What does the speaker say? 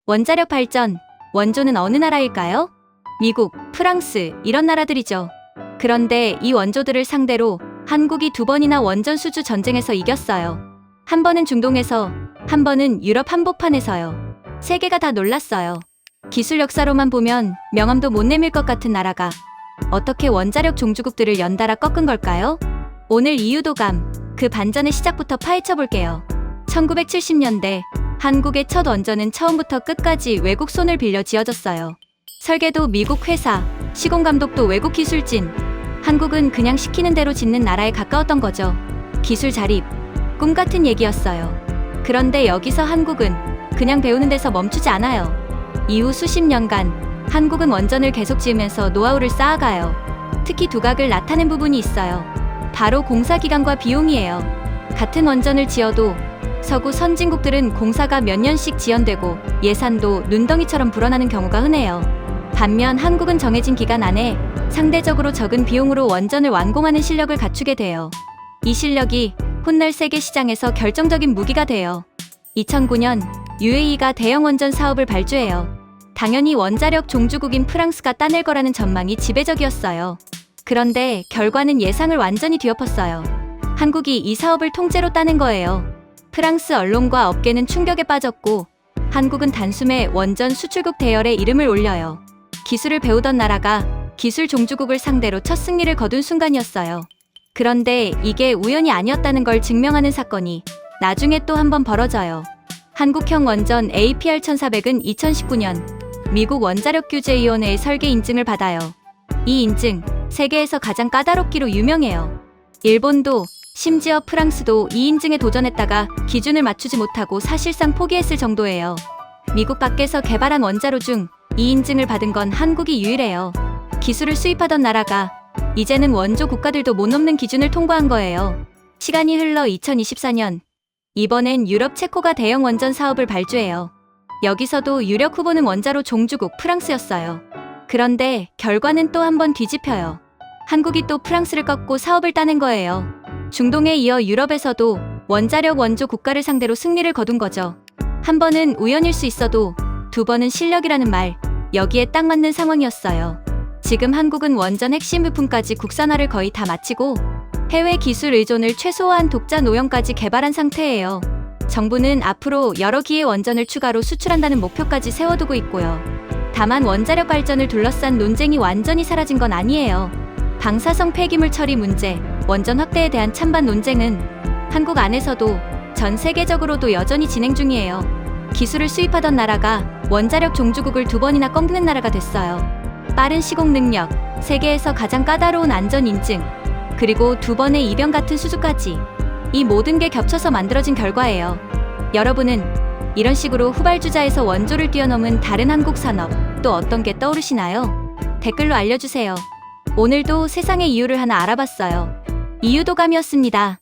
원자력 발전, 원조는 어느 나라일까요? 미국, 프랑스, 이런 나라들이죠. 그런데 이 원조들을 상대로 한국이 2번이나 원전 수주 전쟁에서 이겼어요. 한 번은 중동에서, 한 번은 유럽 한복판에서요. 세계가 다 놀랐어요. 기술 역사로만 보면 명함도 못 내밀 것 같은 나라가 어떻게 원자력 종주국들을 연달아 꺾은 걸까요? 오늘 이유도감, 그 반전의 시작부터 파헤쳐 볼게요. 1970년대 한국의 첫 원전은 처음부터 끝까지 외국 손을 빌려 지어졌어요. 설계도 미국 회사, 시공감독도 외국 기술진. 한국은 그냥 시키는 대로 짓는 나라에 가까웠던 거죠. 기술 자립, 꿈 같은 얘기였어요. 그런데 여기서 한국은 그냥 배우는 데서 멈추지 않아요. 이후 수십 년간 한국은 원전을 계속 지으면서 노하우를 쌓아가요. 특히 두각을 나타낸 부분이 있어요. 바로 공사 기간과 비용이에요. 같은 원전을 지어도 서구 선진국들은 공사가 몇 년씩 지연되고 예산도 눈덩이처럼 불어나는 경우가 흔해요. 반면 한국은 정해진 기간 안에 상대적으로 적은 비용으로 원전을 완공하는 실력을 갖추게 돼요. 이 실력이 훗날 세계 시장에서 결정적인 무기가 돼요. 2009년 UAE가 대형 원전 사업을 발주해요. 당연히 원자력 종주국인 프랑스가 따낼 거라는 전망이 지배적이었어요. 그런데 결과는 예상을 완전히 뒤엎었어요. 한국이 이 사업을 통째로 따낸 거예요. 프랑스 언론과 업계는 충격에 빠졌고 한국은 단숨에 원전 수출국 대열에 이름을 올려요. 기술을 배우던 나라가 기술 종주국을 상대로 첫 승리를 거둔 순간이었어요. 그런데 이게 우연이 아니었다는 걸 증명하는 사건이 나중에 또 한 번 벌어져요. 한국형 원전 APR-1400은 2019년 미국 원자력규제위원회의 설계 인증을 받아요. 이 인증, 세계에서 가장 까다롭기로 유명해요. 일본도 심지어 프랑스도 이 인증에 도전했다가 기준을 맞추지 못하고 사실상 포기했을 정도예요. 미국 밖에서 개발한 원자로 중 이 인증을 받은 건 한국이 유일해요. 기술을 수입하던 나라가 이제는 원조 국가들도 못 넘는 기준을 통과한 거예요. 시간이 흘러 2024년, 이번엔 유럽 체코가 대형 원전 사업을 발주해요. 여기서도 유력 후보는 원자로 종주국 프랑스였어요. 그런데 결과는 또 한 번 뒤집혀요. 한국이 또 프랑스를 꺾고 사업을 따낸 거예요. 중동에 이어 유럽에서도 원자력 원조 국가를 상대로 승리를 거둔 거죠. 한 번은 우연일 수 있어도 2번은 실력이라는 말, 여기에 딱 맞는 상황이었어요. 지금 한국은 원전 핵심 부품까지 국산화를 거의 다 마치고 해외 기술 의존을 최소화한 독자 노형까지 개발한 상태예요. 정부는 앞으로 여러 기의 원전을 추가로 수출한다는 목표까지 세워두고 있고요. 다만 원자력 발전을 둘러싼 논쟁이 완전히 사라진 건 아니에요. 방사성 폐기물 처리 문제, 원전 확대에 대한 찬반 논쟁은 한국 안에서도 전 세계적으로도 여전히 진행 중이에요. 기술을 수입하던 나라가 원자력 종주국을 2번이나 꺾는 나라가 됐어요. 빠른 시공 능력, 세계에서 가장 까다로운 안전 인증, 그리고 2번의 이변 같은 수주까지. 이 모든 게 겹쳐서 만들어진 결과예요. 여러분은 이런 식으로 후발주자에서 원조를 뛰어넘은 다른 한국 산업, 또 어떤 게 떠오르시나요? 댓글로 알려주세요. 오늘도 세상의 이유를 하나 알아봤어요. 이유도감이었습니다.